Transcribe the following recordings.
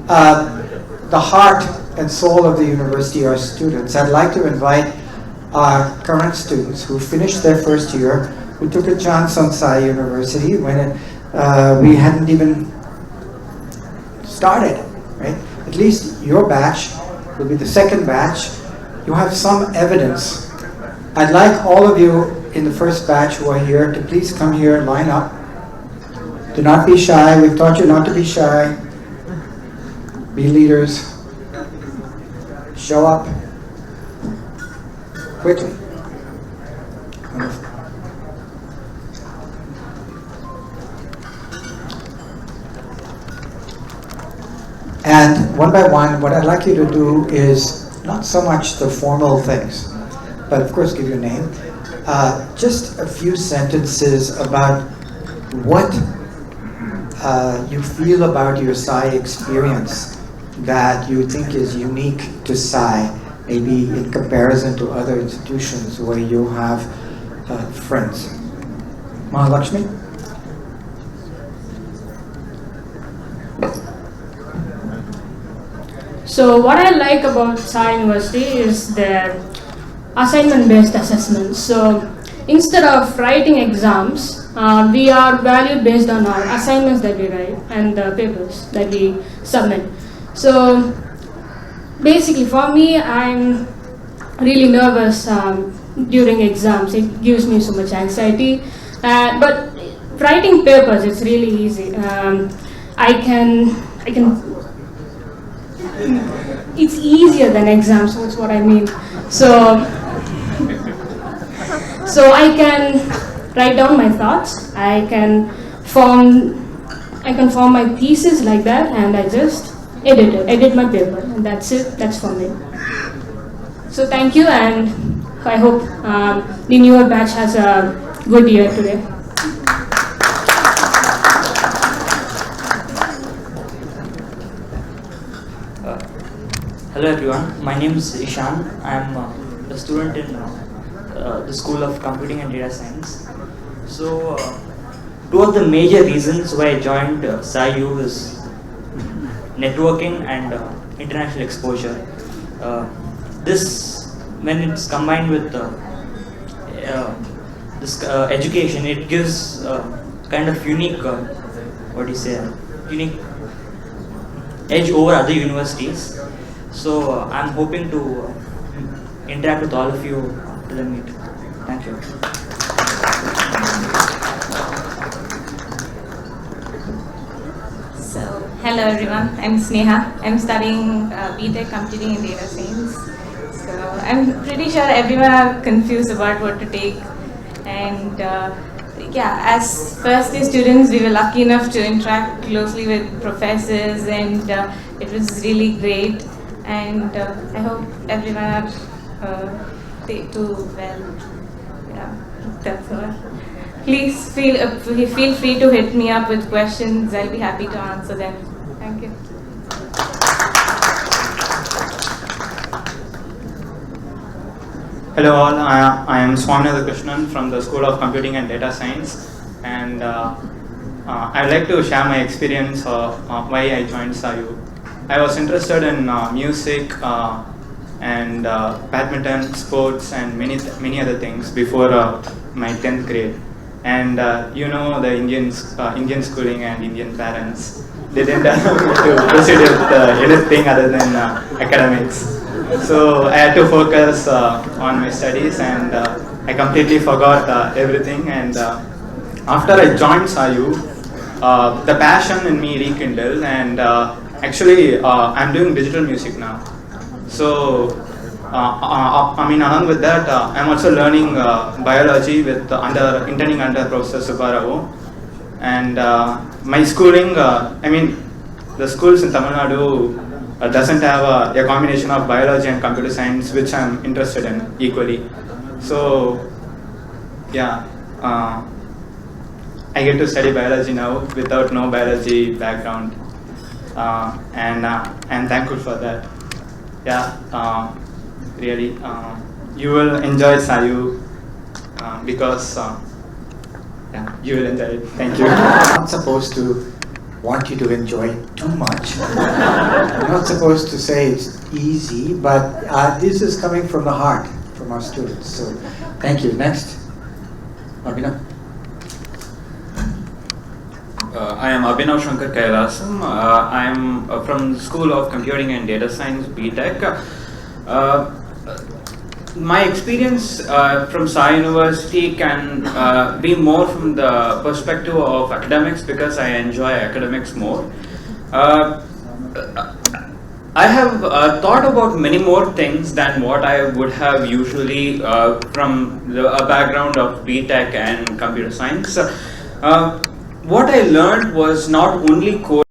The heart and soul of the university are students. I'd like to invite our current students who finished their first year, who took a chance on Sai University when we hadn't even started, right? At least your batch will be the second batch. You have some evidence. I'd like all of you in the first batch who are here to please come here and line up. Do not be shy. We've taught you not to be shy. Be leaders. Show up quickly. Wonderful. And one by one, what I'd like you to do is not so much the formal things, but of course give your name. Just a few sentences about what you feel about your Sai experience that you think is unique to Sai, maybe in comparison to other institutions where you have friends. Mahalakshmi? So what I like about Sai University is their assignment-based assessments. So instead of writing exams, we are valued based on our assignments that we write and the papers that we submit. So basically for me, I'm really nervous during exams. It gives me so much anxiety. But writing papers, it's really easy. I can it's easier than exams, that's what I mean. So I can write down my thoughts, I can form my thesis like that, and I just edit my paper, and that's it, that's for me. So thank you, and I hope the newer batch has a good year today. Hello everyone, my name is Ishan. I am a student in the School of Computing and Data Science. So, two of the major reasons why I joined SciU is networking and international exposure. This, when it's combined with this education, it gives kind of unique, unique edge over other universities. So I'm hoping to interact with all of you after the meet. Thank you. So, hello everyone, I'm Sneha. I'm studying BTech Computing and Data Science. So, I'm pretty sure everyone are confused about what to take. And yeah, as first year students, we were lucky enough to interact closely with professors, and it was really great. And I hope everyone do well. Yeah, that's all. Please feel free to hit me up with questions. I'll be happy to answer them. Thank you. Hello all, I am Swaminatha Krishnan from the School of Computing and Data Science, and I'd like to share my experience of why I joined SciU. I was interested in music and badminton, sports, and many other things before my 10th grade. And you know the Indian schooling and Indian parents, they didn't allow me to proceed with anything other than academics. So I had to focus on my studies, and I completely forgot everything. And after I joined SciU, the passion in me rekindled, and actually I'm doing digital music now. So along with that, I'm also learning biology with interning under Professor Subbarao. And my schooling, the schools in Tamil Nadu doesn't have a combination of biology and computer science, which I'm interested in equally. So yeah, I get to study biology now without no biology background, and I'm thankful for that. Yeah, really, you will enjoy SciU because yeah, you will enjoy it. Thank you. I'm not supposed to want you to enjoy it too much. I'm not supposed to say it's easy, but this is coming from the heart, from our students. So thank you. Next, Abhinav. I am Abhinav Shankar Kailasam. I am from the School of Computing and Data Science, BTech. My experience from Sai University can be more from the perspective of academics because I enjoy academics more. I have thought about many more things than what I would have usually from a background of BTech and computer science. What I learned was not only code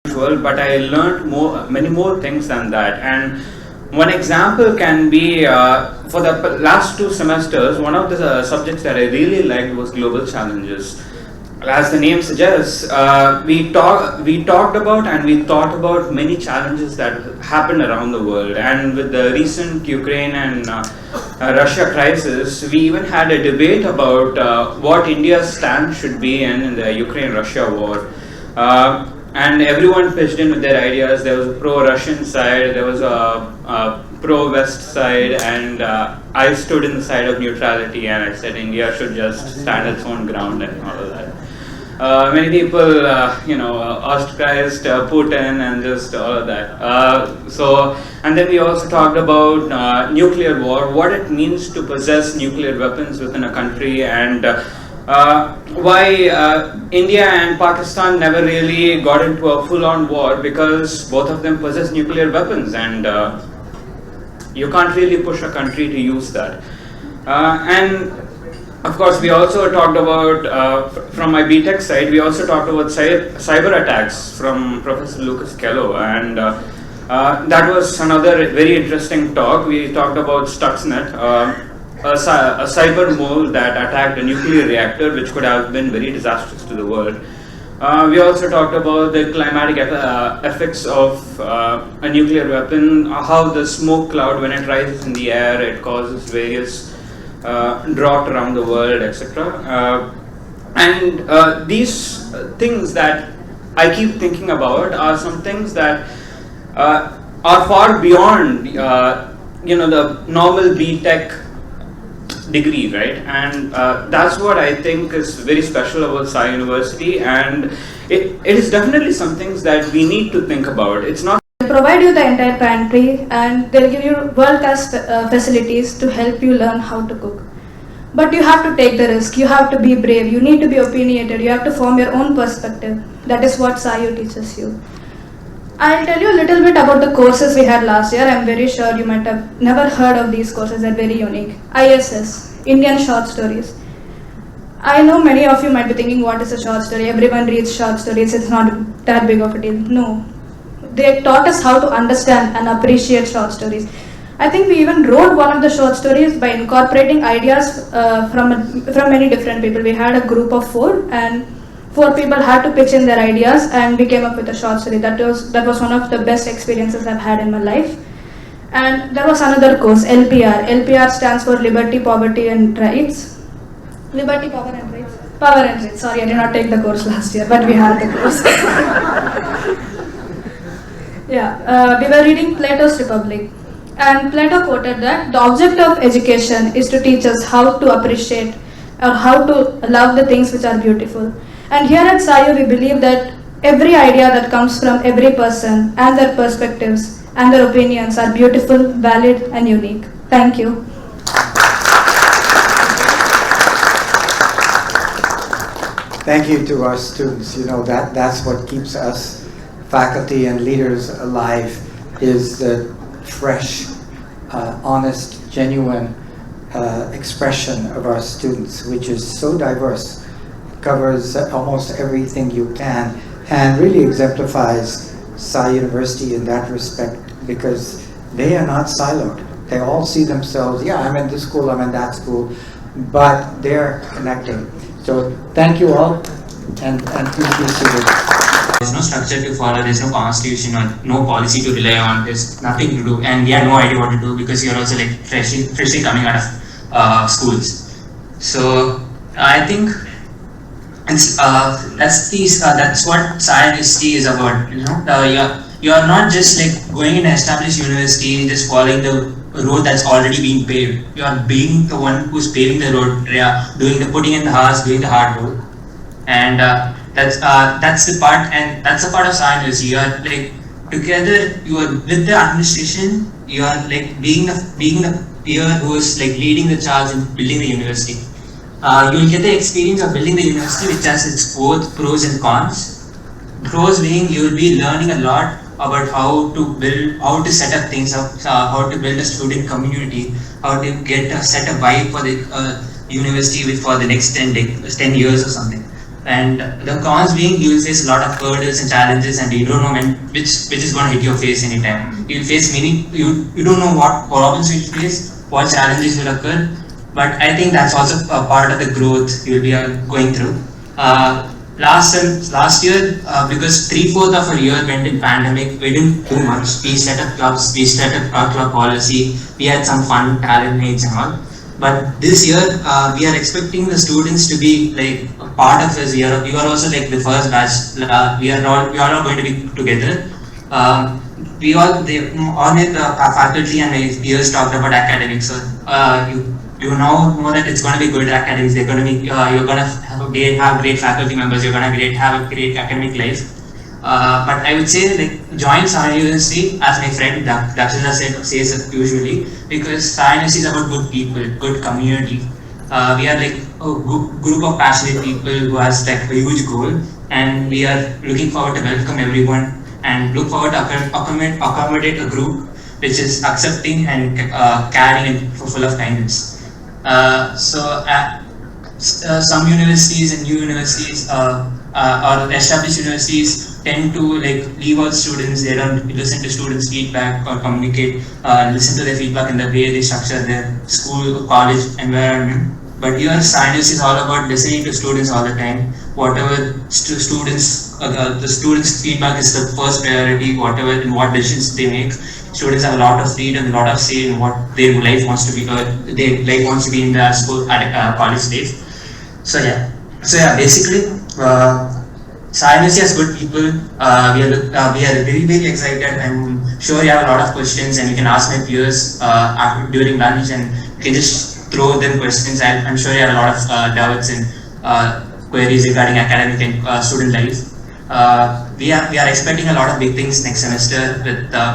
usual, but I learned many more things than that. And one example can be for the last 2 semesters, one of the subjects that I really liked was global challenges. As the name suggests, we talked about and we thought about many challenges that happened around the world. And with the recent Ukraine and Russia crisis, we even had a debate about what India's stand should be in the Ukraine-Russia war. And everyone pitched in with their ideas. There was a pro-Russian side, there was a pro-West side, and I stood in the side of neutrality and I said India should just stand its own ground and all of that. Many people, ostracized Putin and just all of that. And then we also talked about nuclear war, what it means to possess nuclear weapons within a country, and why India and Pakistan never really got into a full-on war because both of them possess nuclear weapons, and you can't really push a country to use that. And of course, we also talked about, from my BTech side, we also talked about cyber attacks from Professor Lucas Kello, and that was another very interesting talk. We talked about Stuxnet, a cyber mole that attacked a nuclear reactor, which could have been very disastrous to the world. We also talked about the climatic effects of a nuclear weapon, how the smoke cloud, when it rises in the air, it causes various drought around the world, etc. And these things that I keep thinking about are some things that are far beyond, the normal BTech degree, right? And that's what I think is very special about Sai University, and it is definitely some things that we need to think about. It's not Provide you the entire pantry, and they'll give you world-class facilities to help you learn how to cook. But you have to take the risk, you have to be brave, you need to be opinionated, you have to form your own perspective. That is what SAYU teaches you. I'll tell you a little bit about the courses we had last year. I'm very sure you might have never heard of these courses, they're very unique. ISS, Indian Short Stories. I know many of you might be thinking, what is a short story? Everyone reads short stories, it's not that big of a deal. No. They taught us how to understand and appreciate short stories. I think we even wrote one of the short stories by incorporating ideas from many different people. We had a group of 4, and 4 people had to pitch in their ideas, and we came up with a short story. That was one of the best experiences I've had in my life. And there was another course, LPR. LPR stands for Liberty, Poverty and Rights. Liberty, Power and Rights. Power and Rights. Sorry, I did not take the course last year, but we had the course. Yeah, we were reading Plato's Republic, and Plato quoted that the object of education is to teach us how to appreciate or how to love the things which are beautiful. And here at SAYU, we believe that every idea that comes from every person and their perspectives and their opinions are beautiful, valid and unique. Thank you. Thank you to our students. That's what keeps us faculty and leaders alive, is the fresh, honest, genuine expression of our students, which is so diverse, covers almost everything you can, and really exemplifies Sai University in that respect, because they are not siloed. They all see themselves, yeah, I'm in this school, I'm in that school, but they're connecting. So thank you all, and please be seated. There's no structure to follow, there's no constitution or no policy to rely on, there's nothing to do, and we have no idea what to do because you're also like freshly coming out of schools. So I think it's that's what science is about. You're not just like going in an established university and just following the road that's already being paved. You are being the one who's paving the road, yeah, doing the putting in the hours, doing the hard work. And that's the part, and that's the part of science. You are like together, you are with the administration, you are like being the peer who is like leading the charge in building the university. You will get the experience of building the university, which has its both pros and cons. Pros being you will be learning a lot about how to build, how to set up things up, how to build a student community, how to get a set a vibe for the university with for the next 10 years or something. And the cons being you will face a lot of hurdles and challenges, and you don't know when which is going to hit your face anytime. You will face many, you don't know what problems you will face, what challenges will occur, but I think that's also a part of the growth you'll be going through. Last year, because 3/4 of our year went in pandemic, we didn't do much. We set up clubs, we set up our club policy, we had some fun talent nights and all. But this year, we are expecting the students to be like a part of this year. You are also like the first batch. We are all going to be together. All the faculty and my peers talked about academics. So you now know that it's going to be good academics. They're going to be you're going to have great faculty members. You're going to have a great academic life. But I would say like join Sahara University, as my friend Dakshina says usually, because Sahara University is about good people, good community. We are like a group of passionate people who has like a huge goal, and we are looking forward to welcome everyone and look forward to accommodate a group which is accepting and caring and full of kindness. Some universities and new universities or established universities tend to like leave out students. They don't listen to students' feedback or communicate, listen to their feedback in the way they structure their school or college environment. But your science is all about listening to students all the time. Whatever the students' feedback is the first priority. Whatever and what decisions they make, students have a lot of freedom, a lot of say in what their life wants to be. Their life wants to be in the school at college days. So yeah. Basically. Science has good people. We are very very excited. I'm sure you have a lot of questions, and you can ask my peers during lunch, and you can just throw them questions. I'm sure you have a lot of doubts and queries regarding academic and student life. We are expecting a lot of big things next semester.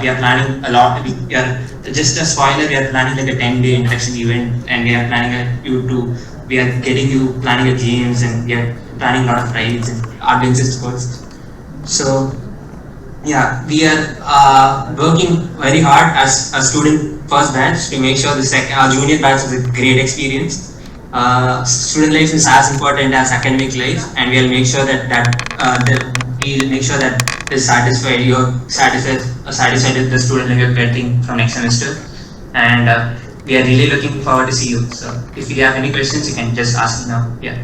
We are planning a lot. We are just a spoiler. We are planning like a 10-day induction event, and we are planning we are getting you planning a games, and we are planning a lot of rides and adventure sports. So yeah, we are working very hard as a student first batch to make sure the junior batch is a great experience. Student life is as important as academic life, and we'll make sure that we'll make sure that is satisfied. You're satisfied with the student life you're getting from next semester, and we are really looking forward to see you. So if you have any questions, you can just ask me now. Yeah.